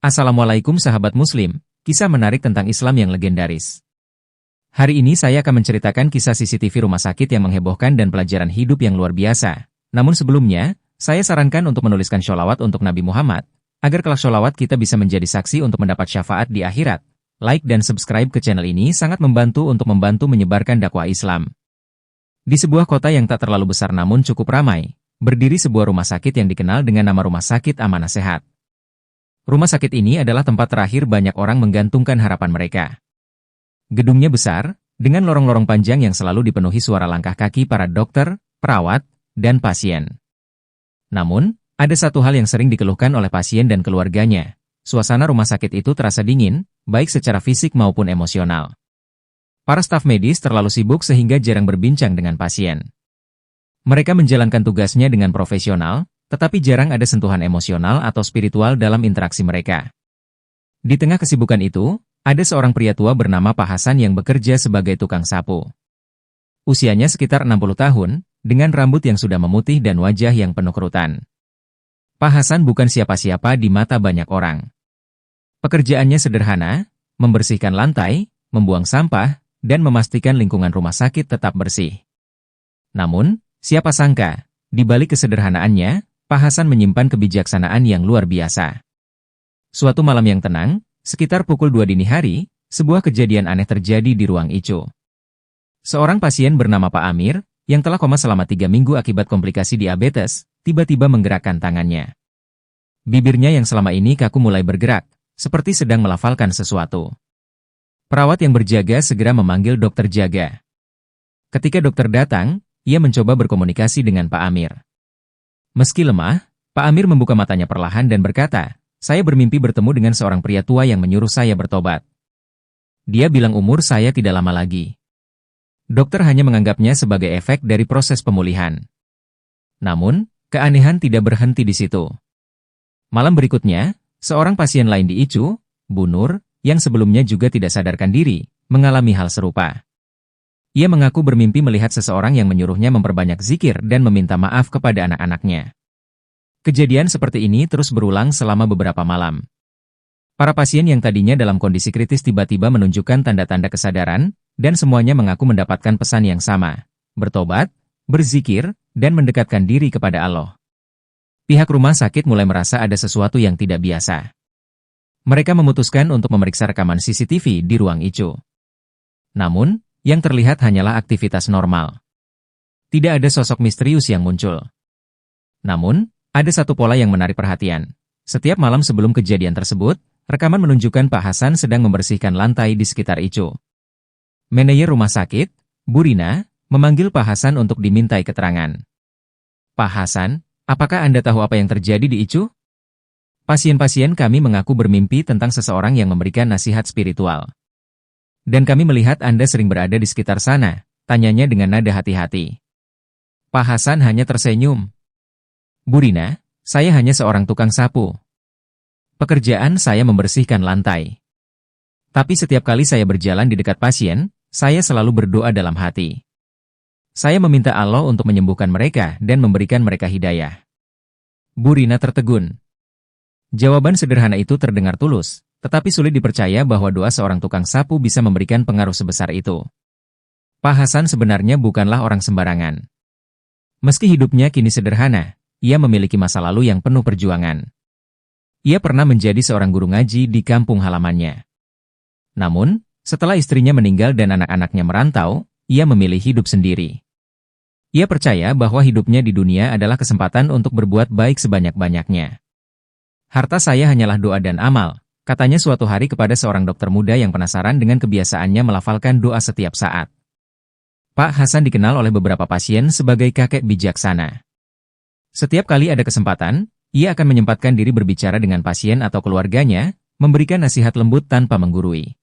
Assalamualaikum sahabat muslim, kisah menarik tentang Islam yang legendaris. Hari ini saya akan menceritakan kisah CCTV rumah sakit yang menghebohkan dan pelajaran hidup yang luar biasa. Namun sebelumnya, saya sarankan untuk menuliskan sholawat untuk Nabi Muhammad, agar kelak sholawat kita bisa menjadi saksi untuk mendapat syafaat di akhirat. Like dan subscribe ke channel ini sangat membantu untuk menyebarkan dakwah Islam. Di sebuah kota yang tak terlalu besar namun cukup ramai, berdiri sebuah rumah sakit yang dikenal dengan nama Rumah Sakit Amanah Sehat. Rumah sakit ini adalah tempat terakhir banyak orang menggantungkan harapan mereka. Gedungnya besar, dengan lorong-lorong panjang yang selalu dipenuhi suara langkah kaki para dokter, perawat, dan pasien. Namun, ada satu hal yang sering dikeluhkan oleh pasien dan keluarganya. Suasana rumah sakit itu terasa dingin, baik secara fisik maupun emosional. Para staf medis terlalu sibuk sehingga jarang berbincang dengan pasien. Mereka menjalankan tugasnya dengan profesional, tetapi jarang ada sentuhan emosional atau spiritual dalam interaksi mereka. Di tengah kesibukan itu, ada seorang pria tua bernama Pak Hasan yang bekerja sebagai tukang sapu. Usianya sekitar 60 tahun, dengan rambut yang sudah memutih dan wajah yang penuh kerutan. Pak Hasan bukan siapa-siapa di mata banyak orang. Pekerjaannya sederhana, membersihkan lantai, membuang sampah, dan memastikan lingkungan rumah sakit tetap bersih. Namun, siapa sangka, di balik kesederhanaannya, Pak Hasan menyimpan kebijaksanaan yang luar biasa. Suatu malam yang tenang, sekitar pukul 2 dini hari, sebuah kejadian aneh terjadi di ruang ICU. Seorang pasien bernama Pak Amir, yang telah koma selama 3 minggu akibat komplikasi diabetes, tiba-tiba menggerakkan tangannya. Bibirnya yang selama ini kaku mulai bergerak, seperti sedang melafalkan sesuatu. Perawat yang berjaga segera memanggil dokter jaga. Ketika dokter datang, ia mencoba berkomunikasi dengan Pak Amir. Meski lemah, Pak Amir membuka matanya perlahan dan berkata, "Saya bermimpi bertemu dengan seorang pria tua yang menyuruh saya bertobat. Dia bilang umur saya tidak lama lagi." Dokter hanya menganggapnya sebagai efek dari proses pemulihan. Namun, keanehan tidak berhenti di situ. Malam berikutnya, seorang pasien lain di ICU, Bu Nur, yang sebelumnya juga tidak sadarkan diri, mengalami hal serupa. Ia mengaku bermimpi melihat seseorang yang menyuruhnya memperbanyak zikir dan meminta maaf kepada anak-anaknya. Kejadian seperti ini terus berulang selama beberapa malam. Para pasien yang tadinya dalam kondisi kritis tiba-tiba menunjukkan tanda-tanda kesadaran, dan semuanya mengaku mendapatkan pesan yang sama: bertobat, berzikir, dan mendekatkan diri kepada Allah. Pihak rumah sakit mulai merasa ada sesuatu yang tidak biasa. Mereka memutuskan untuk memeriksa rekaman CCTV di ruang ICU. Namun, yang terlihat hanyalah aktivitas normal. Tidak ada sosok misterius yang muncul. Namun, ada satu pola yang menarik perhatian. Setiap malam sebelum kejadian tersebut, rekaman menunjukkan Pak Hasan sedang membersihkan lantai di sekitar ICU. Manajer rumah sakit, Bu Rina, memanggil Pak Hasan untuk dimintai keterangan. "Pak Hasan, apakah Anda tahu apa yang terjadi di ICU? Pasien-pasien kami mengaku bermimpi tentang seseorang yang memberikan nasihat spiritual. Dan kami melihat Anda sering berada di sekitar sana," tanyanya dengan nada hati-hati. Pak Hasan hanya tersenyum. "Bu Rina, saya hanya seorang tukang sapu. Pekerjaan saya membersihkan lantai. Tapi setiap kali saya berjalan di dekat pasien, saya selalu berdoa dalam hati. Saya meminta Allah untuk menyembuhkan mereka dan memberikan mereka hidayah." Bu Rina tertegun. Jawaban sederhana itu terdengar tulus, tetapi sulit dipercaya bahwa doa seorang tukang sapu bisa memberikan pengaruh sebesar itu. Pak Hasan sebenarnya bukanlah orang sembarangan. Meski hidupnya kini sederhana, ia memiliki masa lalu yang penuh perjuangan. Ia pernah menjadi seorang guru ngaji di kampung halamannya. Namun, setelah istrinya meninggal dan anak-anaknya merantau, ia memilih hidup sendiri. Ia percaya bahwa hidupnya di dunia adalah kesempatan untuk berbuat baik sebanyak-banyaknya. "Harta saya hanyalah doa dan amal," katanya suatu hari kepada seorang dokter muda yang penasaran dengan kebiasaannya melafalkan doa setiap saat. Pak Hasan dikenal oleh beberapa pasien sebagai kakek bijaksana. Setiap kali ada kesempatan, ia akan menyempatkan diri berbicara dengan pasien atau keluarganya, memberikan nasihat lembut tanpa menggurui.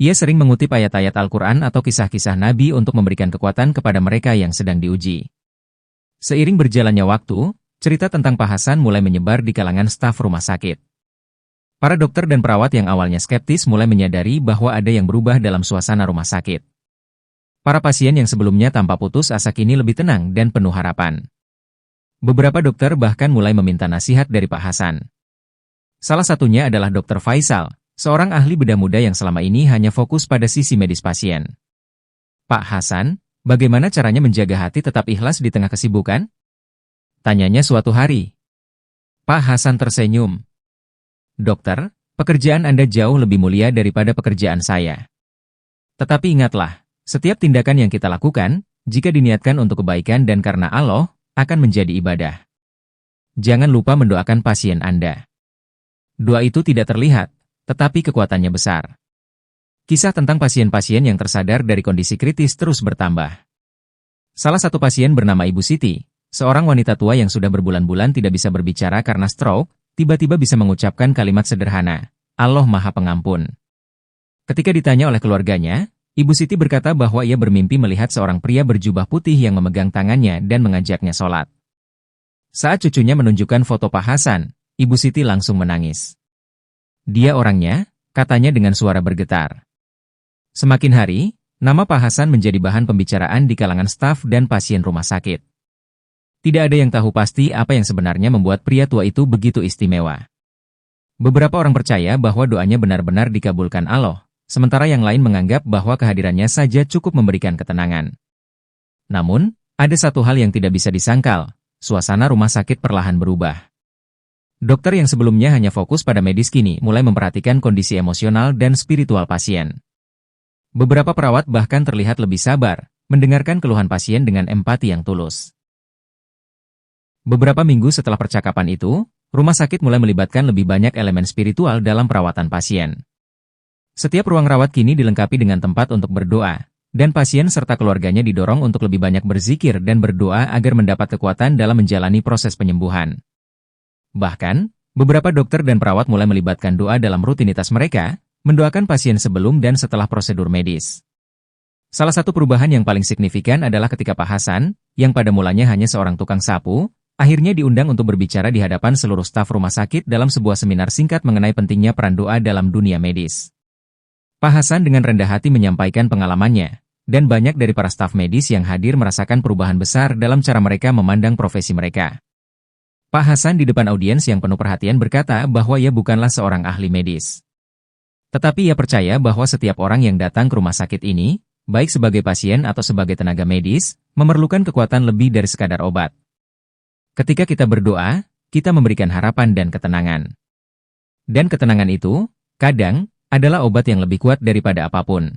Ia sering mengutip ayat-ayat Al-Quran atau kisah-kisah Nabi untuk memberikan kekuatan kepada mereka yang sedang diuji. Seiring berjalannya waktu, cerita tentang Pak Hasan mulai menyebar di kalangan staf rumah sakit. Para dokter dan perawat yang awalnya skeptis mulai menyadari bahwa ada yang berubah dalam suasana rumah sakit. Para pasien yang sebelumnya tanpa putus asa kini lebih tenang dan penuh harapan. Beberapa dokter bahkan mulai meminta nasihat dari Pak Hasan. Salah satunya adalah Dr. Faisal, seorang ahli bedah muda yang selama ini hanya fokus pada sisi medis pasien. Pak Hasan, bagaimana caranya menjaga hati tetap ikhlas di tengah kesibukan? Tanyanya suatu hari. Pak Hasan tersenyum. Dokter, pekerjaan Anda jauh lebih mulia daripada pekerjaan saya. Tetapi ingatlah, setiap tindakan yang kita lakukan, jika diniatkan untuk kebaikan dan karena Allah, akan menjadi ibadah. Jangan lupa mendoakan pasien Anda. Doa itu tidak terlihat, tetapi kekuatannya besar. Kisah tentang pasien-pasien yang tersadar dari kondisi kritis terus bertambah. Salah satu pasien bernama Ibu Siti, seorang wanita tua yang sudah berbulan-bulan tidak bisa berbicara karena stroke, tiba-tiba bisa mengucapkan kalimat sederhana, Allah Maha Pengampun. Ketika ditanya oleh keluarganya, Ibu Siti berkata bahwa ia bermimpi melihat seorang pria berjubah putih yang memegang tangannya dan mengajaknya sholat. Saat cucunya menunjukkan foto Pak Hasan, Ibu Siti langsung menangis. Dia orangnya, katanya dengan suara bergetar. Semakin hari, nama Pak Hasan menjadi bahan pembicaraan di kalangan staf dan pasien rumah sakit. Tidak ada yang tahu pasti apa yang sebenarnya membuat pria tua itu begitu istimewa. Beberapa orang percaya bahwa doanya benar-benar dikabulkan Allah, sementara yang lain menganggap bahwa kehadirannya saja cukup memberikan ketenangan. Namun, ada satu hal yang tidak bisa disangkal, suasana rumah sakit perlahan berubah. Dokter yang sebelumnya hanya fokus pada medis kini mulai memperhatikan kondisi emosional dan spiritual pasien. Beberapa perawat bahkan terlihat lebih sabar, mendengarkan keluhan pasien dengan empati yang tulus. Beberapa minggu setelah percakapan itu, rumah sakit mulai melibatkan lebih banyak elemen spiritual dalam perawatan pasien. Setiap ruang rawat kini dilengkapi dengan tempat untuk berdoa, dan pasien serta keluarganya didorong untuk lebih banyak berzikir dan berdoa agar mendapat kekuatan dalam menjalani proses penyembuhan. Bahkan, beberapa dokter dan perawat mulai melibatkan doa dalam rutinitas mereka, mendoakan pasien sebelum dan setelah prosedur medis. Salah satu perubahan yang paling signifikan adalah ketika Pak Hasan, yang pada mulanya hanya seorang tukang sapu, akhirnya diundang untuk berbicara di hadapan seluruh staf rumah sakit dalam sebuah seminar singkat mengenai pentingnya peran doa dalam dunia medis. Pak Hasan dengan rendah hati menyampaikan pengalamannya, dan banyak dari para staf medis yang hadir merasakan perubahan besar dalam cara mereka memandang profesi mereka. Pak Hasan di depan audiens yang penuh perhatian berkata bahwa ia bukanlah seorang ahli medis. Tetapi ia percaya bahwa setiap orang yang datang ke rumah sakit ini, baik sebagai pasien atau sebagai tenaga medis, memerlukan kekuatan lebih dari sekadar obat. Ketika kita berdoa, kita memberikan harapan dan ketenangan. Dan ketenangan itu, kadang, adalah obat yang lebih kuat daripada apapun.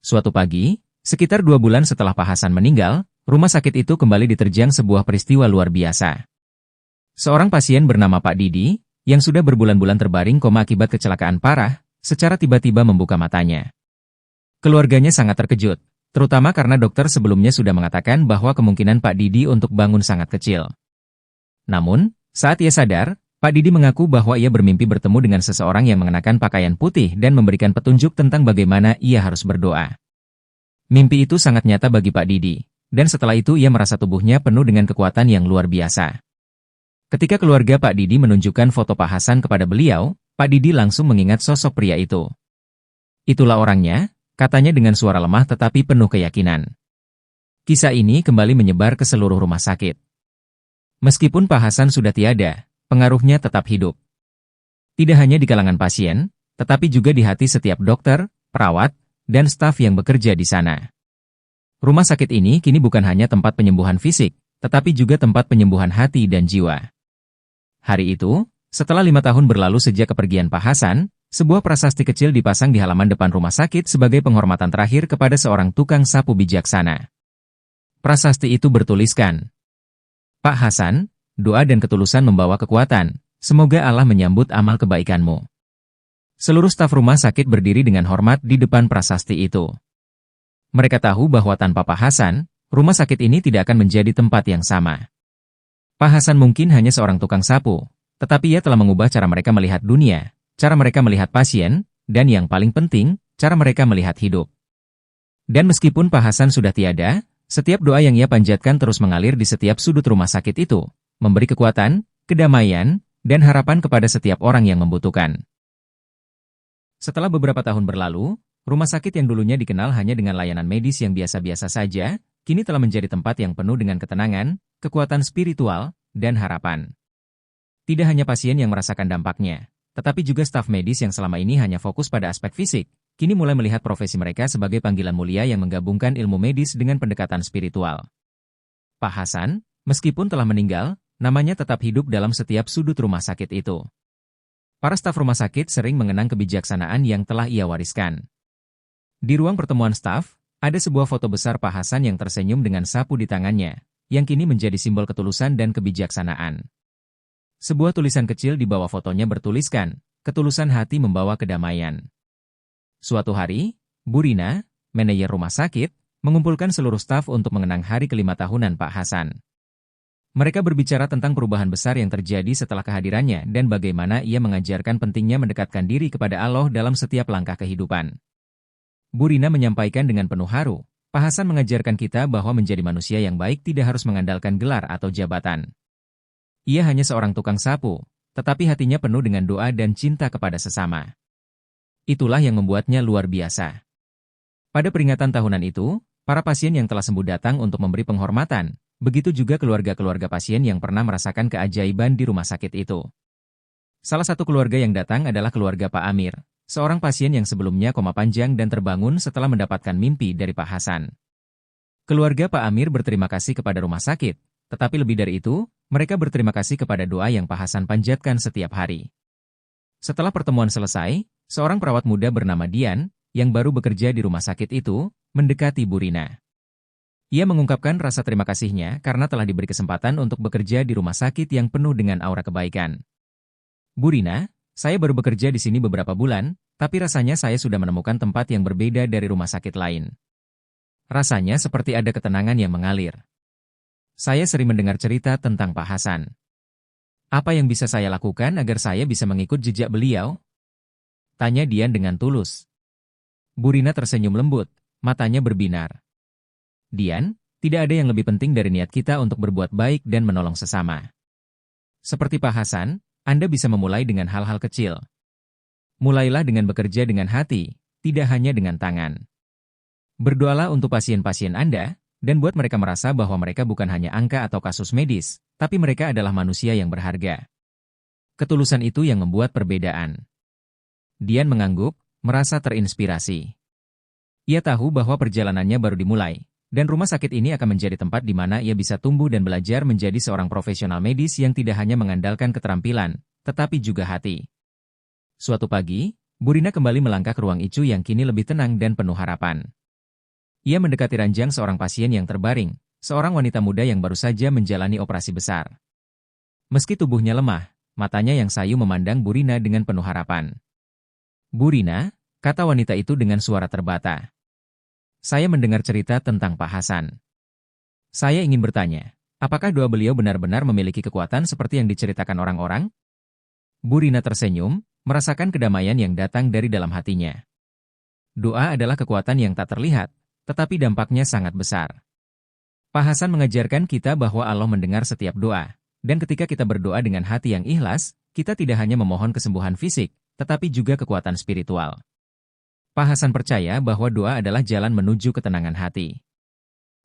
Suatu pagi, sekitar 2 bulan setelah Pak Hasan meninggal, rumah sakit itu kembali diterjang sebuah peristiwa luar biasa. Seorang pasien bernama Pak Didi, yang sudah berbulan-bulan terbaring koma akibat kecelakaan parah, secara tiba-tiba membuka matanya. Keluarganya sangat terkejut, terutama karena dokter sebelumnya sudah mengatakan bahwa kemungkinan Pak Didi untuk bangun sangat kecil. Namun, saat ia sadar, Pak Didi mengaku bahwa ia bermimpi bertemu dengan seseorang yang mengenakan pakaian putih dan memberikan petunjuk tentang bagaimana ia harus berdoa. Mimpi itu sangat nyata bagi Pak Didi, dan setelah itu ia merasa tubuhnya penuh dengan kekuatan yang luar biasa. Ketika keluarga Pak Didi menunjukkan foto Pak Hasan kepada beliau, Pak Didi langsung mengingat sosok pria itu. Itulah orangnya, katanya dengan suara lemah tetapi penuh keyakinan. Kisah ini kembali menyebar ke seluruh rumah sakit. Meskipun Pak Hasan sudah tiada, pengaruhnya tetap hidup. Tidak hanya di kalangan pasien, tetapi juga di hati setiap dokter, perawat, dan staf yang bekerja di sana. Rumah sakit ini kini bukan hanya tempat penyembuhan fisik, tetapi juga tempat penyembuhan hati dan jiwa. Hari itu, setelah 5 tahun berlalu sejak kepergian Pak Hasan, sebuah prasasti kecil dipasang di halaman depan rumah sakit sebagai penghormatan terakhir kepada seorang tukang sapu bijaksana. Prasasti itu bertuliskan, Pak Hasan, doa dan ketulusan membawa kekuatan, semoga Allah menyambut amal kebaikanmu. Seluruh staf rumah sakit berdiri dengan hormat di depan prasasti itu. Mereka tahu bahwa tanpa Pak Hasan, rumah sakit ini tidak akan menjadi tempat yang sama. Pak Hasan mungkin hanya seorang tukang sapu, tetapi ia telah mengubah cara mereka melihat dunia, cara mereka melihat pasien, dan yang paling penting, cara mereka melihat hidup. Dan meskipun Pak Hasan sudah tiada, setiap doa yang ia panjatkan terus mengalir di setiap sudut rumah sakit itu, memberi kekuatan, kedamaian, dan harapan kepada setiap orang yang membutuhkan. Setelah beberapa tahun berlalu, rumah sakit yang dulunya dikenal hanya dengan layanan medis yang biasa-biasa saja, kini telah menjadi tempat yang penuh dengan ketenangan, kekuatan spiritual, dan harapan. Tidak hanya pasien yang merasakan dampaknya, tetapi juga staf medis yang selama ini hanya fokus pada aspek fisik, kini mulai melihat profesi mereka sebagai panggilan mulia yang menggabungkan ilmu medis dengan pendekatan spiritual. Pak Hasan, meskipun telah meninggal, namanya tetap hidup dalam setiap sudut rumah sakit itu. Para staf rumah sakit sering mengenang kebijaksanaan yang telah ia wariskan. Di ruang pertemuan staf, ada sebuah foto besar Pak Hasan yang tersenyum dengan sapu di tangannya, yang kini menjadi simbol ketulusan dan kebijaksanaan. Sebuah tulisan kecil di bawah fotonya bertuliskan, "Ketulusan hati membawa kedamaian." Suatu hari, Bu Rina, manajer rumah sakit, mengumpulkan seluruh staf untuk mengenang hari ke-5 tahunan Pak Hasan. Mereka berbicara tentang perubahan besar yang terjadi setelah kehadirannya dan bagaimana ia mengajarkan pentingnya mendekatkan diri kepada Allah dalam setiap langkah kehidupan. Bu Rina menyampaikan dengan penuh haru, "Pak Hasan mengajarkan kita bahwa menjadi manusia yang baik tidak harus mengandalkan gelar atau jabatan. Ia hanya seorang tukang sapu, tetapi hatinya penuh dengan doa dan cinta kepada sesama. Itulah yang membuatnya luar biasa." Pada peringatan tahunan itu, para pasien yang telah sembuh datang untuk memberi penghormatan, begitu juga keluarga-keluarga pasien yang pernah merasakan keajaiban di rumah sakit itu. Salah satu keluarga yang datang adalah keluarga Pak Amir, seorang pasien yang sebelumnya koma panjang dan terbangun setelah mendapatkan mimpi dari Pak Hasan. Keluarga Pak Amir berterima kasih kepada rumah sakit, tetapi lebih dari itu, mereka berterima kasih kepada doa yang Pak Hasan panjatkan setiap hari. Setelah pertemuan selesai, seorang perawat muda bernama Dian, yang baru bekerja di rumah sakit itu, mendekati Bu Rina. Ia mengungkapkan rasa terima kasihnya karena telah diberi kesempatan untuk bekerja di rumah sakit yang penuh dengan aura kebaikan. "Bu Rina, saya baru bekerja di sini beberapa bulan, tapi rasanya saya sudah menemukan tempat yang berbeda dari rumah sakit lain. Rasanya seperti ada ketenangan yang mengalir. Saya sering mendengar cerita tentang Pak Hasan. Apa yang bisa saya lakukan agar saya bisa mengikut jejak beliau?" tanya Dian dengan tulus. Bu Rina tersenyum lembut, matanya berbinar. "Dian, tidak ada yang lebih penting dari niat kita untuk berbuat baik dan menolong sesama. Seperti Pak Hasan, Anda bisa memulai dengan hal-hal kecil. Mulailah dengan bekerja dengan hati, tidak hanya dengan tangan. Berdoalah untuk pasien-pasien Anda, dan buat mereka merasa bahwa mereka bukan hanya angka atau kasus medis, tapi mereka adalah manusia yang berharga. Ketulusan itu yang membuat perbedaan." Dian mengangguk, merasa terinspirasi. Ia tahu bahwa perjalanannya baru dimulai, dan rumah sakit ini akan menjadi tempat di mana ia bisa tumbuh dan belajar menjadi seorang profesional medis yang tidak hanya mengandalkan keterampilan, tetapi juga hati. Suatu pagi, Bu Rina kembali melangkah ke ruang ICU yang kini lebih tenang dan penuh harapan. Ia mendekati ranjang seorang pasien yang terbaring, seorang wanita muda yang baru saja menjalani operasi besar. Meski tubuhnya lemah, matanya yang sayu memandang Bu Rina dengan penuh harapan. "Bu Rina," kata wanita itu dengan suara terbata. "Saya mendengar cerita tentang Pak Hasan. Saya ingin bertanya, apakah doa beliau benar-benar memiliki kekuatan seperti yang diceritakan orang-orang?" Bu Rina tersenyum, merasakan kedamaian yang datang dari dalam hatinya. Doa adalah kekuatan yang tak terlihat, tetapi dampaknya sangat besar. Pak Hasan mengajarkan kita bahwa Allah mendengar setiap doa, dan ketika kita berdoa dengan hati yang ikhlas, kita tidak hanya memohon kesembuhan fisik, tetapi juga kekuatan spiritual. Pak Hasan percaya bahwa doa adalah jalan menuju ketenangan hati.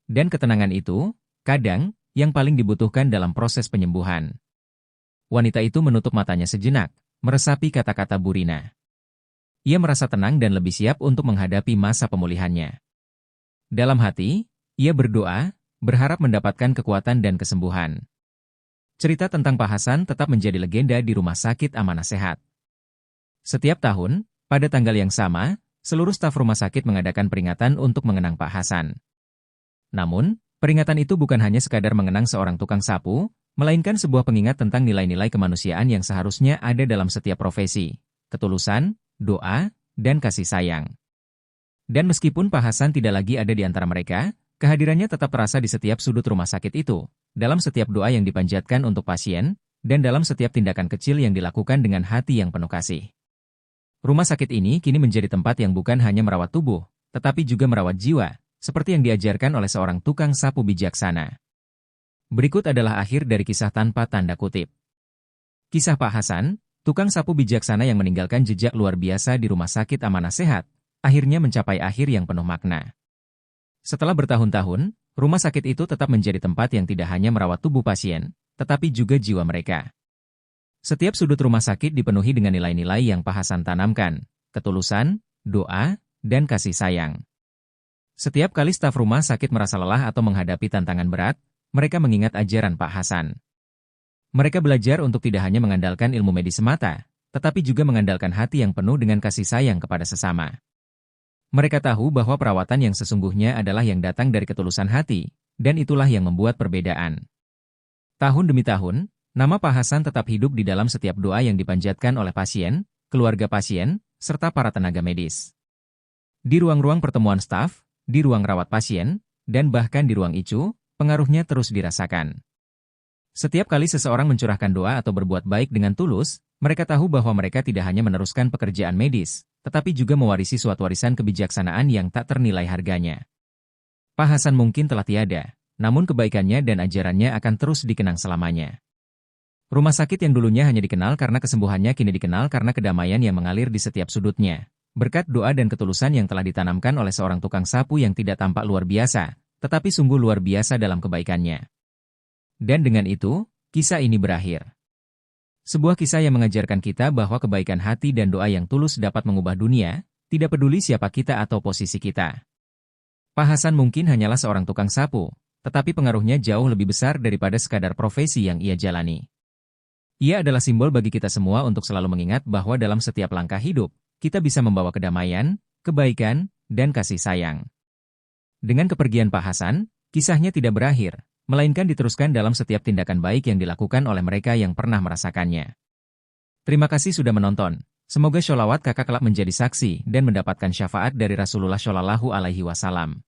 Dan ketenangan itu, kadang, yang paling dibutuhkan dalam proses penyembuhan. Wanita itu menutup matanya sejenak, meresapi kata-kata Bu Rina. Ia merasa tenang dan lebih siap untuk menghadapi masa pemulihannya. Dalam hati, ia berdoa, berharap mendapatkan kekuatan dan kesembuhan. Cerita tentang Pak Hasan tetap menjadi legenda di Rumah Sakit Amanah Sehat. Setiap tahun, pada tanggal yang sama, seluruh staf rumah sakit mengadakan peringatan untuk mengenang Pak Hasan. Namun, peringatan itu bukan hanya sekadar mengenang seorang tukang sapu, melainkan sebuah pengingat tentang nilai-nilai kemanusiaan yang seharusnya ada dalam setiap profesi, ketulusan, doa, dan kasih sayang. Dan meskipun Pak Hasan tidak lagi ada di antara mereka, kehadirannya tetap terasa di setiap sudut rumah sakit itu, dalam setiap doa yang dipanjatkan untuk pasien, dan dalam setiap tindakan kecil yang dilakukan dengan hati yang penuh kasih. Rumah sakit ini kini menjadi tempat yang bukan hanya merawat tubuh, tetapi juga merawat jiwa, seperti yang diajarkan oleh seorang tukang sapu bijaksana. Berikut adalah akhir dari kisah tanpa tanda kutip. Kisah Pak Hasan, tukang sapu bijaksana yang meninggalkan jejak luar biasa di Rumah Sakit Amanah Sehat, akhirnya mencapai akhir yang penuh makna. Setelah bertahun-tahun, rumah sakit itu tetap menjadi tempat yang tidak hanya merawat tubuh pasien, tetapi juga jiwa mereka. Setiap sudut rumah sakit dipenuhi dengan nilai-nilai yang Pak Hasan tanamkan, ketulusan, doa, dan kasih sayang. Setiap kali staf rumah sakit merasa lelah atau menghadapi tantangan berat, mereka mengingat ajaran Pak Hasan. Mereka belajar untuk tidak hanya mengandalkan ilmu medis semata, tetapi juga mengandalkan hati yang penuh dengan kasih sayang kepada sesama. Mereka tahu bahwa perawatan yang sesungguhnya adalah yang datang dari ketulusan hati, dan itulah yang membuat perbedaan. Tahun demi tahun, nama Pak Hasan tetap hidup di dalam setiap doa yang dipanjatkan oleh pasien, keluarga pasien, serta para tenaga medis. Di ruang-ruang pertemuan staf, di ruang rawat pasien, dan bahkan di ruang ICU, pengaruhnya terus dirasakan. Setiap kali seseorang mencurahkan doa atau berbuat baik dengan tulus, mereka tahu bahwa mereka tidak hanya meneruskan pekerjaan medis, tetapi juga mewarisi suatu warisan kebijaksanaan yang tak ternilai harganya. Pak Hasan mungkin telah tiada, namun kebaikannya dan ajarannya akan terus dikenang selamanya. Rumah sakit yang dulunya hanya dikenal karena kesembuhannya kini dikenal karena kedamaian yang mengalir di setiap sudutnya. Berkat doa dan ketulusan yang telah ditanamkan oleh seorang tukang sapu yang tidak tampak luar biasa, tetapi sungguh luar biasa dalam kebaikannya. Dan dengan itu, kisah ini berakhir. Sebuah kisah yang mengajarkan kita bahwa kebaikan hati dan doa yang tulus dapat mengubah dunia, tidak peduli siapa kita atau posisi kita. Pak Hasan mungkin hanyalah seorang tukang sapu, tetapi pengaruhnya jauh lebih besar daripada sekadar profesi yang ia jalani. Ia adalah simbol bagi kita semua untuk selalu mengingat bahwa dalam setiap langkah hidup, kita bisa membawa kedamaian, kebaikan, dan kasih sayang. Dengan kepergian Pak Hasan, kisahnya tidak berakhir, melainkan diteruskan dalam setiap tindakan baik yang dilakukan oleh mereka yang pernah merasakannya. Terima kasih sudah menonton. Semoga sholawat kakak kelak menjadi saksi dan mendapatkan syafaat dari Rasulullah Shallallahu Alaihi Wasallam.